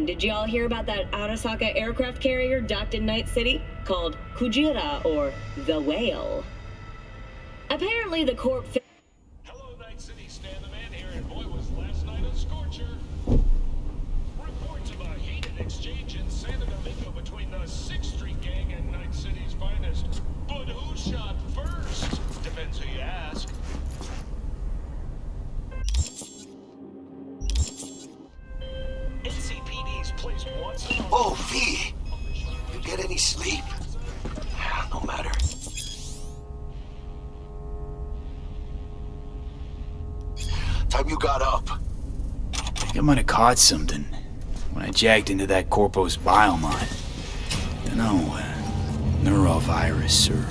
Did y'all hear about that Arasaka aircraft carrier docked in Night City? Called Kujira, or the Whale. Apparently the corp... Hello, Night City. Stan the Man here, and boy, was last night a scorcher. Reports of a heated exchange in Santa Domingo between the 6th Street Gang and Night City's finest. But who shot first? Depends who you ask. NCPD's placed once in a... Oh, V! You get any sleep? No matter. Time you got up. I think I might have caught something when I jacked into that Corpo's biomod. You know, neurovirus, or...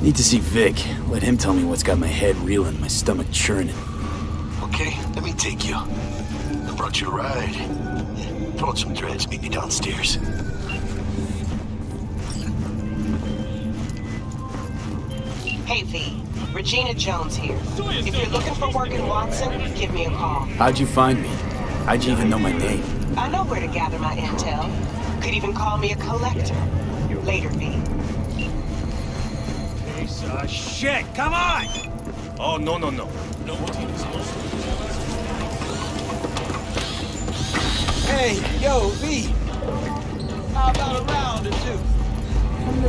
Need to see Vic. Let him tell me what's got my head reeling, my stomach churning. Okay, let me take you. I brought you a ride. Throw out some dreads, meet me downstairs. Hey V, Regina Jones here. If you're looking for work in Watson, give me a call. How'd you find me? How'd you even know my name? I know where to gather my intel. Could even call me a collector. Later, V. Piece of shit, come on! Oh, no. Hey, yo, V. How about a round or two?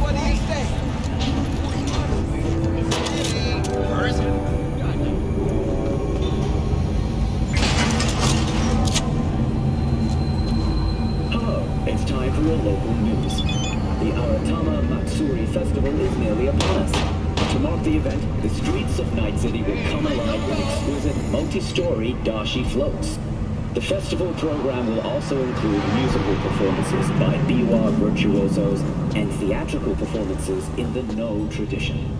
What do you say? Where is it? Hello, it's time for your local news. The Aratama Matsuri Festival is nearly upon us. To mark the event, the streets of Night City will come alive with exquisite multi-story dashi floats. The festival program will also include musical performances by biwa virtuosos and theatrical performances in the No tradition.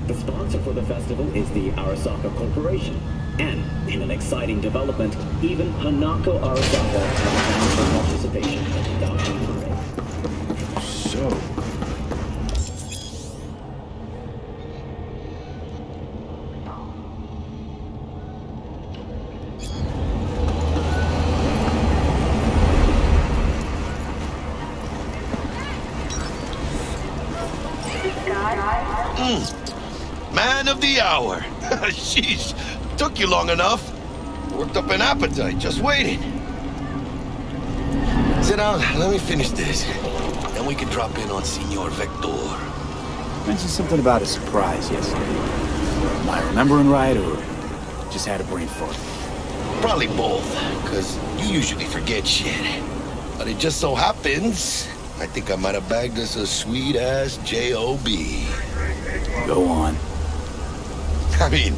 The sponsor for the festival is the Arasaka Corporation, and in an exciting development, even Hanako Arasaka has planned for participation in the dashi parade. So... Man of the hour. Sheesh, took you long enough. Worked up an appetite, just waiting. Sit down, let me finish this. Then we can drop in on Senor Vector. Mentioned something about a surprise yesterday. Am I remembering right, or just had a brain fart? Probably both, because you usually forget shit. But it just so happens, I think I might have bagged us a sweet-ass J.O.B. Go on. I mean,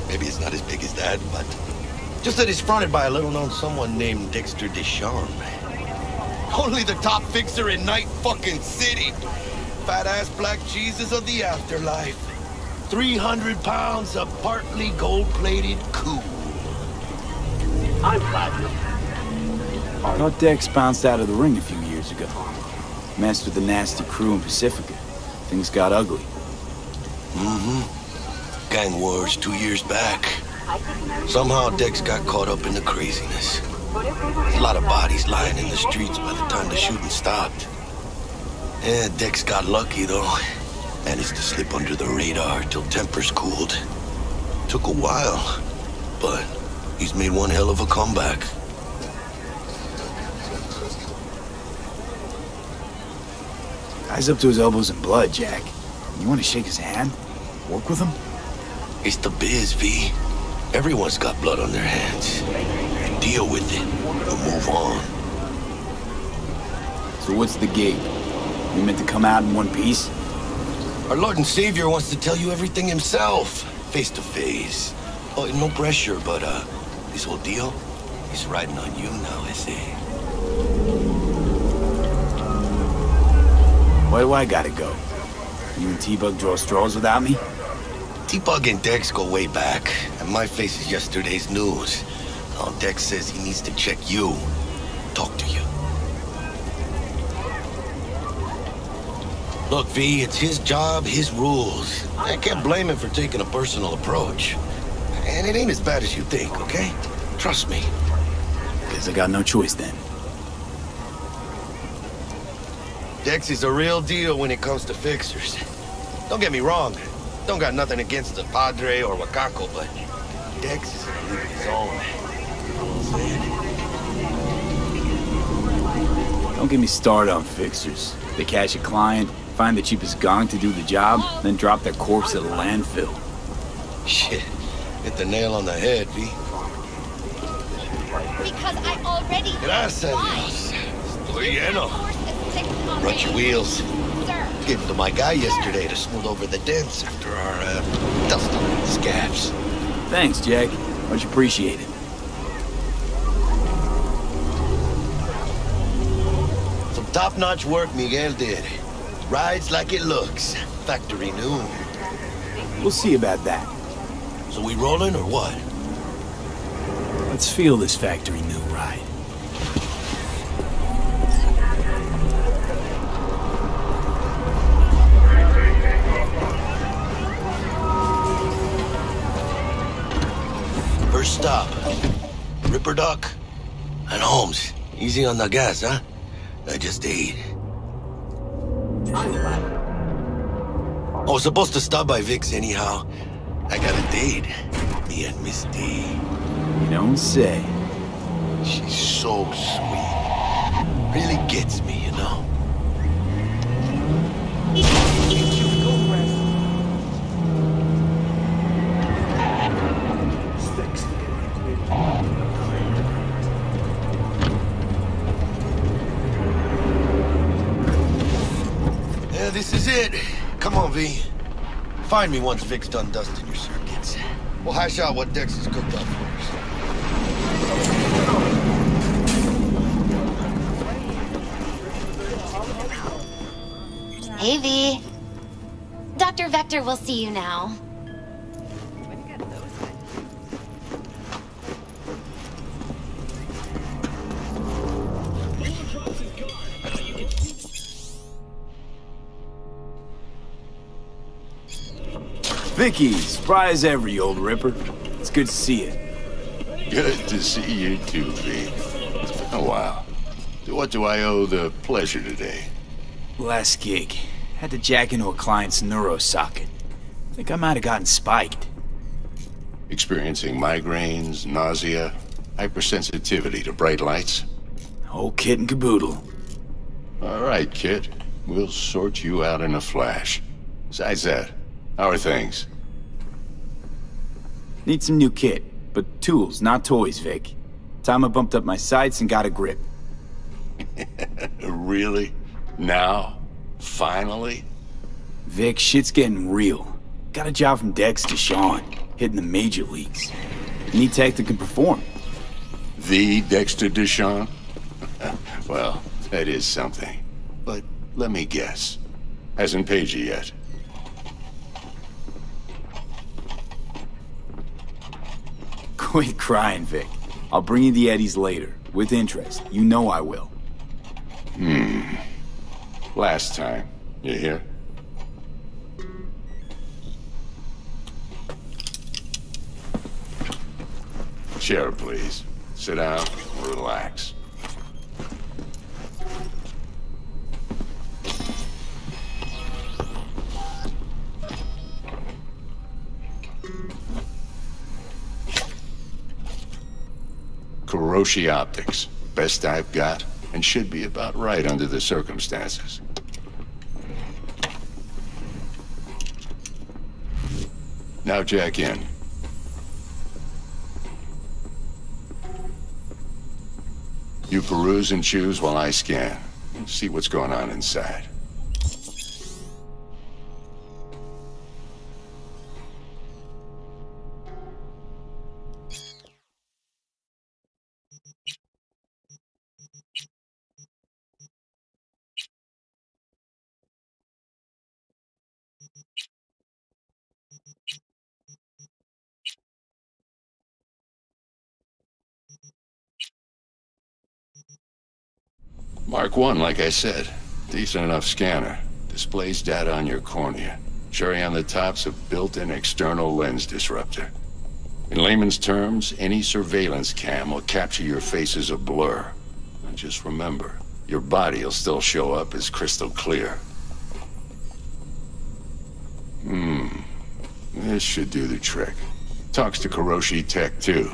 maybe it's not as big as that, but just that it's fronted by a little-known someone named Dexter Deshawn. Only the top fixer in Night fucking City. Fat-ass black Jesus of the afterlife. 300 pounds of partly gold-plated cool. I'm platinum. I thought Dex bounced out of the ring a few years ago. Messed with the nasty crew in Pacifica. Things got ugly. Mm-hmm. Gang wars 2 years back. Somehow Dex got caught up in the craziness. There's a lot of bodies lying in the streets by the time the shooting stopped. Yeah, Dex got lucky though. Managed to slip under the radar till tempers cooled. Took a while, but he's made one hell of a comeback. Guy's up to his elbows in blood, Jack. You want to shake his hand? Work with him? It's the biz, V. Everyone's got blood on their hands. You deal with it, or move on. So what's the gig? You meant to come out in one piece? Our Lord and Savior wants to tell you everything himself, face to face. Oh, no pressure, but this whole deal is riding on you now, I say. Why do I gotta go? You and T-Bug draw straws without me? T-Bug and Dex go way back, and my face is yesterday's news. Now Dex says he needs to check you, talk to you. Look, V, it's his job, his rules. I can't blame him for taking a personal approach. And it ain't as bad as you think, okay? Trust me. Guess I got no choice then. Dex is a real deal when it comes to fixers. Don't get me wrong. Don't got nothing against the Padre or Wakako, but Dex is in a league of his own. You know what I'm saying? Don't get me started on fixers. They catch a client, find the cheapest gong to do the job, then drop their corpse at a landfill. Shit. Hit the nail on the head, V. Because I already... Gracias. Estoy lleno. Run your wheels. Gave them to my guy yesterday to smooth over the dents after our dust on the scabs. Thanks, Jack. Much appreciated. Some top-notch work Miguel did. Rides like it looks. Factory new. We'll see about that. So we rolling or what? Let's feel this factory new ride. First stop. Ripper Duck and Holmes. Easy on the gas, huh? I just ate. I was supposed to stop by Vic's anyhow. I got a date. Me and Miss D. You don't say. She's so sweet. Really gets me, you know? Yeah, this is it. Come on, V. Find me once Vic's done dusting your circuits. We'll hash out what Dex has cooked up for us. Hey, V. Dr. Vector will see you now. Vicky, surprise every old ripper. It's good to see you. Good to see you too, V. It's been a while. To what do I owe the pleasure today? Last gig. Had to jack into a client's neuro socket. Think I might have gotten spiked. Experiencing migraines, nausea, hypersensitivity to bright lights? Whole kit and caboodle. All right, kid. We'll sort you out in a flash. Besides that, how are things? Need some new kit, but tools, not toys, Vic. Time I bumped up my sights and got a grip. Really? Now? Finally? Vic, shit's getting real. Got a job from Dex to Sean, hitting the major leagues. Need tech that can perform. The Dexter Deshawn? Well, that is something. But let me guess. Hasn't paid you yet. Quit crying, Vic. I'll bring you the eddies later, with interest. You know I will. Last time. You hear? Chair, please. Sit down and relax. Kuroshi Optics. Best I've got, and should be about right under the circumstances. Now jack in. You peruse and choose while I scan. See what's going on inside. Mark 1, like I said. Decent enough scanner. Displays data on your cornea. Cherry on the top's a built-in external lens disruptor. In layman's terms, any surveillance cam will capture your face as a blur. And just remember, your body will still show up as crystal clear. This should do the trick. Talks to Kuroshi Tech, too.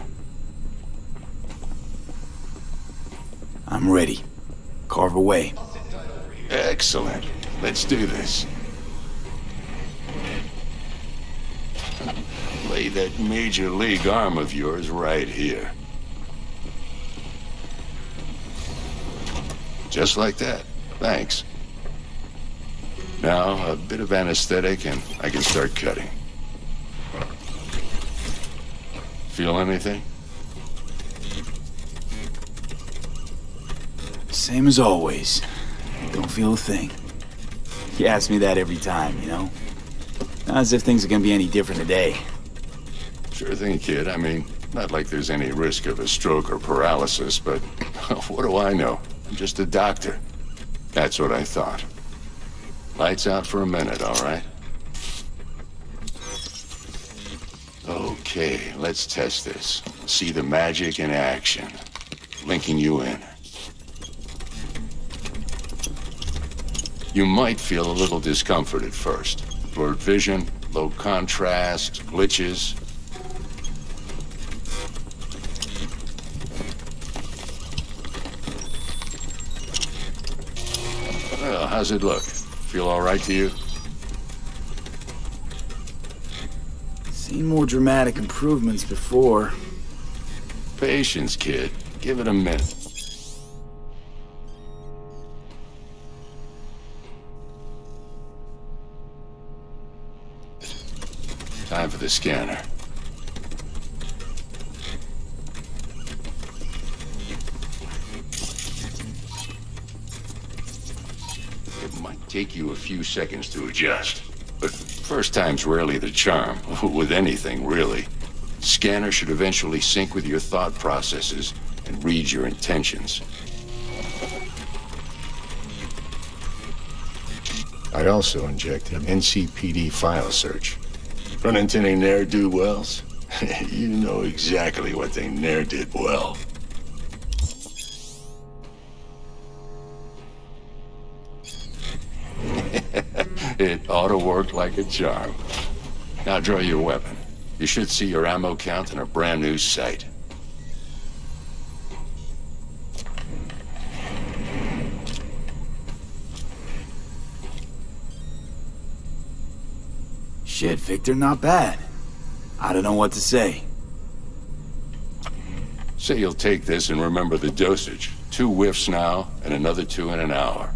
I'm ready. Carve away. Excellent. Let's do this. Lay that major league arm of yours right here. Just like that. Thanks. Now, a bit of anesthetic and I can start cutting. Feel anything? Same as always. Don't feel a thing. You ask me that every time, you know? Not as if things are gonna be any different today. Sure thing, kid. I mean, not like there's any risk of a stroke or paralysis, but what do I know? I'm just a doctor. That's what I thought. Lights out for a minute, all right? Okay, let's test this. See the magic in action. Linking you in. You might feel a little discomfort at first. Blurred vision, low contrast, glitches. Well, how's it look? Feel all right to you? Seen more dramatic improvements before. Patience, kid. Give it a minute. Time for the scanner. It might take you a few seconds to adjust, but first time's rarely the charm, with anything, really. Scanner should eventually sync with your thought processes and read your intentions. I also injected NCPD file search. Run into any ne'er-do-wells? You know exactly what they ne'er did well. It ought to work like a charm. Now draw your weapon. You should see your ammo count in a brand new sight. Shit, Victor, not bad. I don't know what to say. Say you'll take this and remember the dosage. 2 whiffs now, and another 2 in an hour.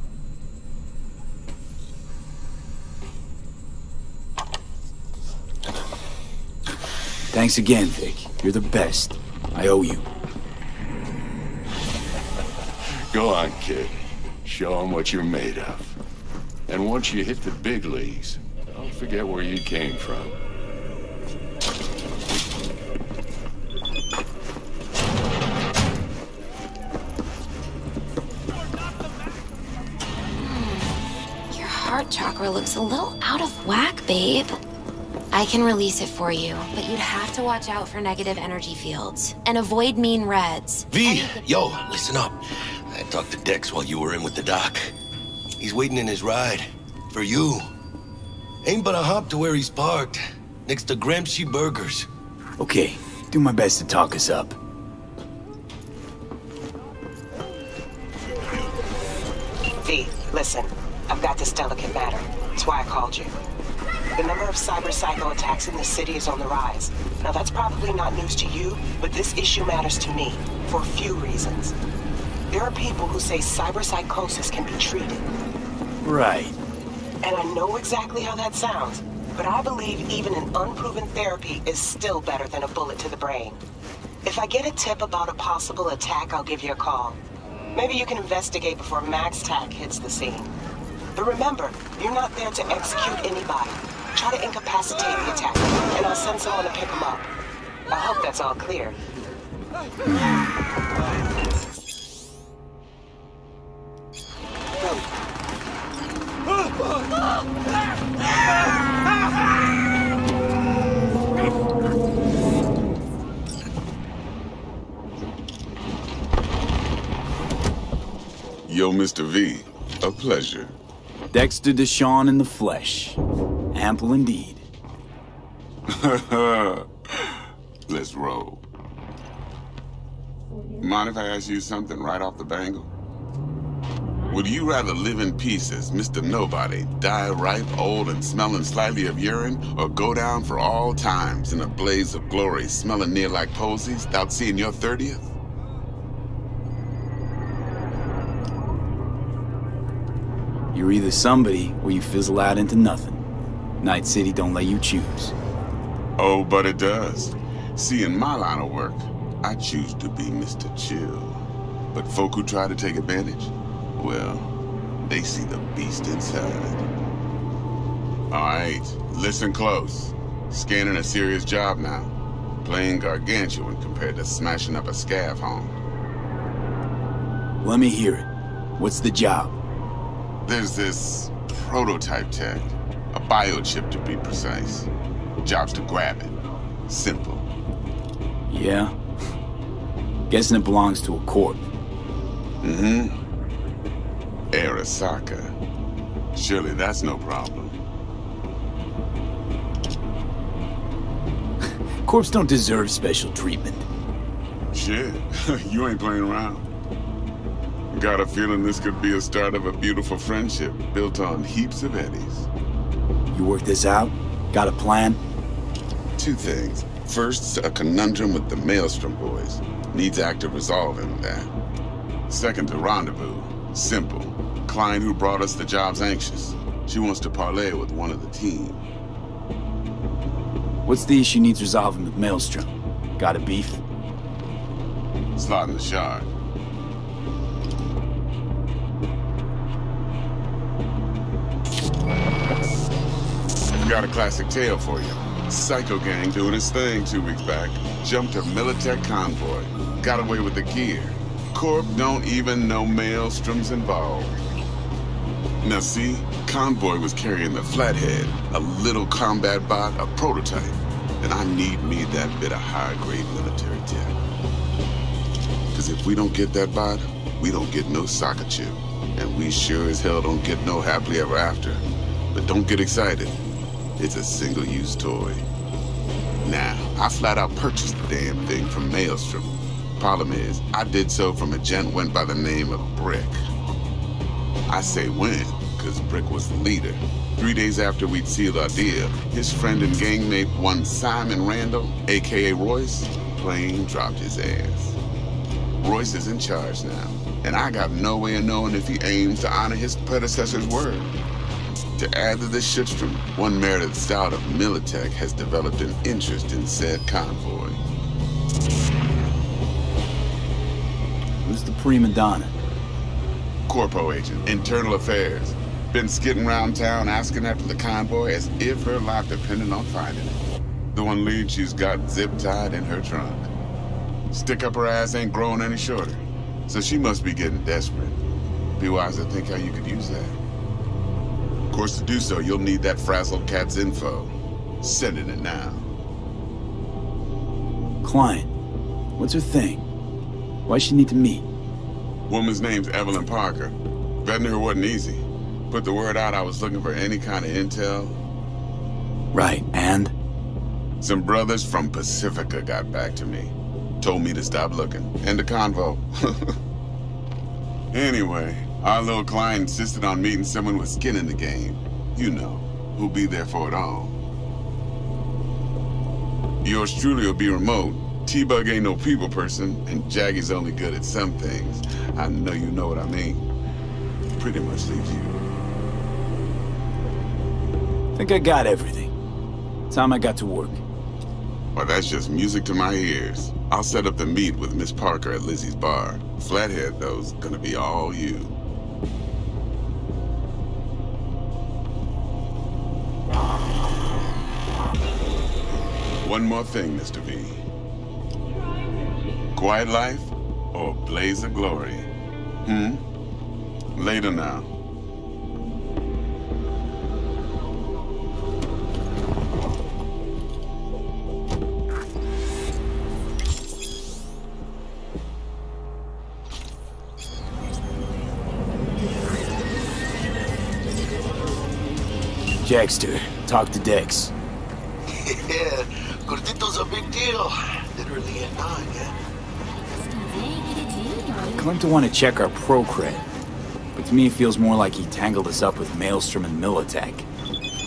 Thanks again, Vic. You're the best. I owe you. Go on, kid. Show them what you're made of. And once you hit the big leagues, don't forget where you came from. Your heart chakra looks a little out of whack, babe. I can release it for you, but you'd have to watch out for negative energy fields and avoid mean reds. V, yo, listen up. I talked to Dex while you were in with the doc. He's waiting in his ride. For you. Ain't but a hop to where he's parked. Next to Gramsci Burgers. Okay, do my best to talk us up. V, listen. I've got this delicate matter. That's why I called you. The number of cyber-psycho attacks in the city is on the rise. Now that's probably not news to you, but this issue matters to me, for a few reasons. There are people who say cyber-psychosis can be treated. Right. And I know exactly how that sounds, but I believe even an unproven therapy is still better than a bullet to the brain. If I get a tip about a possible attack, I'll give you a call. Maybe you can investigate before MaxTac hits the scene. But remember, you're not there to execute anybody. Try to incapacitate the attacker, and I'll send someone to pick him up. I hope that's all clear. Yo, Mr. V, a pleasure. Dexter Deshawn in the flesh. Ample indeed. Let's roll. Mind if I ask you something right off the bangle? Would you rather live in pieces, Mr. Nobody, die ripe, old, and smelling slightly of urine, or go down for all times in a blaze of glory, smelling near like posies, without seeing your 30th? You're either somebody, or you fizzle out into nothing. Night City don't let you choose. Oh, but it does. See, in my line of work, I choose to be Mr. Chill. But folk who try to take advantage, well, they see the beast inside. All right, listen close. Scanning a serious job now. Playing gargantuan compared to smashing up a scav home. Let me hear it. What's the job? There's this prototype tech. A biochip to be precise. Job's to grab it. Simple. Yeah? Guessing it belongs to a corp. Mm-hmm. Arasaka. Surely that's no problem. Corps don't deserve special treatment. Shit, you ain't playing around. Got a feeling this could be a start of a beautiful friendship built on heaps of eddies. You work this out? Got a plan? Two things. First, a conundrum with the Maelstrom boys. Needs active resolving that. Second, a rendezvous. Simple. Client who brought us the job's anxious. She wants to parlay with one of the team. What's the issue needs resolving with Maelstrom? Got a beef? Slot in the shard. Got a classic tale for you. Psycho gang doing his thing 2 weeks back. Jumped a Militech convoy. Got away with the gear. Corp don't even know Maelstrom's involved. Now see, convoy was carrying the Flathead, a little combat bot, a prototype. And I need me that bit of high-grade military tech. Cause if we don't get that bot, we don't get no soccer chip. And we sure as hell don't get no happily ever after. But don't get excited. It's a single-use toy. Now, I flat out purchased the damn thing from Maelstrom. Problem is, I did so from a gent went by the name of Brick. I say when, cause Brick was the leader. 3 days after we'd sealed our deal, his friend and gangmate, one Simon Randall, aka Royce, plain dropped his ass. Royce is in charge now, and I got no way of knowing if he aims to honor his predecessor's word. To add to this shitstrom, one Meredith Stout of Militech has developed an interest in said convoy. Who's the prima donna? Corpo agent, internal affairs. Been skidding around town asking after the convoy as if her life depended on finding it. The one lead she's got zip-tied in her trunk. Stick up her ass ain't growing any shorter, so she must be getting desperate. Be wise to think how you could use that. Of course, to do so, you'll need that frazzled cat's info. Sending it now. Client. What's her thing? Why she need to meet? Woman's name's Evelyn Parker. Vetting her wasn't easy. Put the word out I was looking for any kind of intel. Right, and? Some brothers from Pacifica got back to me. Told me to stop looking. End of convo. Anyway, our little client insisted on meeting someone with skin in the game. You know, who'll be there for it all. Yours truly will be remote. T-Bug ain't no people person, and Jaggy's only good at some things. I know you know what I mean. Pretty much leaves you. Think I got everything. Time I got to work. Well, that's just music to my ears. I'll set up the meet with Miss Parker at Lizzie's bar. Flathead, though's gonna be all you. One more thing, Mr. V. Quiet life or blaze of glory? Later now. Jackster, talk to Dex. Yeah, Cortito's a big deal. Literally at 9, yeah. Claimed to want to check our pro cred, but to me it feels more like he tangled us up with Maelstrom and Militech.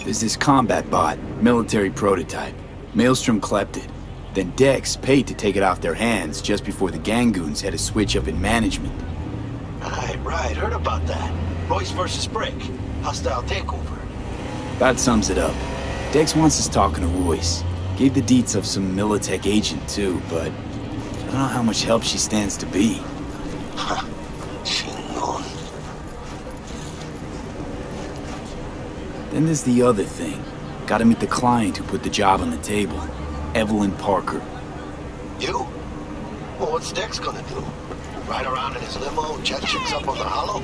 There's this combat bot, military prototype. Maelstrom clept it. Then Dex paid to take it off their hands just before the Gangoons had a switch up in management. Right, heard about that. Royce versus Brick. Hostile takeover. That sums it up. Dex wants us talking to Royce. Gave the deets of some Militech agent too, but I don't know how much help she stands to be. Huh. Then there's the other thing. Gotta meet the client who put the job on the table. Evelyn Parker. You? Well, what's Dex gonna do? Ride around in his limo, chat chicks up on the hollow?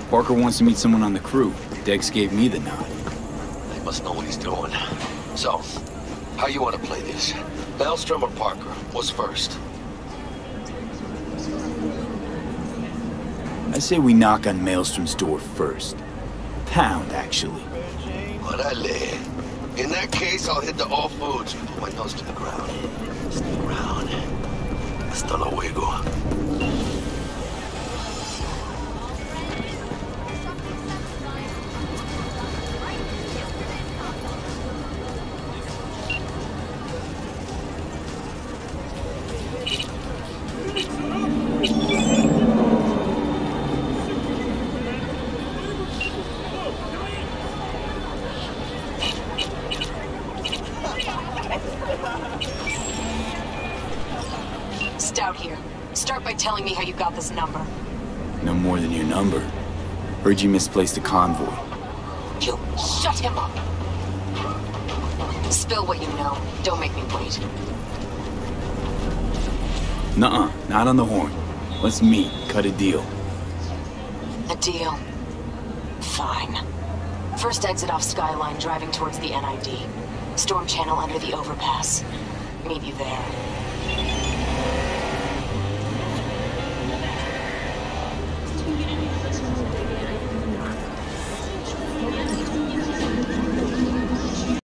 Parker wants to meet someone on the crew. Dex gave me the nod. He must know what he's doing. So, how you want to play this? Maelstrom or Parker? What's first? I say we knock on Maelstrom's door first. Pound, actually. Orale. In that case, I'll hit the all foods and put my nose to the ground. Stick around. Hasta luego. Stout here. Start by telling me how you got this number. No more than your number. Heard you misplaced a convoy. You shut him up. Spill what you know. Don't make me wait. Nuh-uh, not on the horn. Let's meet, cut a deal. A deal? Fine. First exit off Skyline, driving towards the NID. Storm channel under the overpass. Meet you there.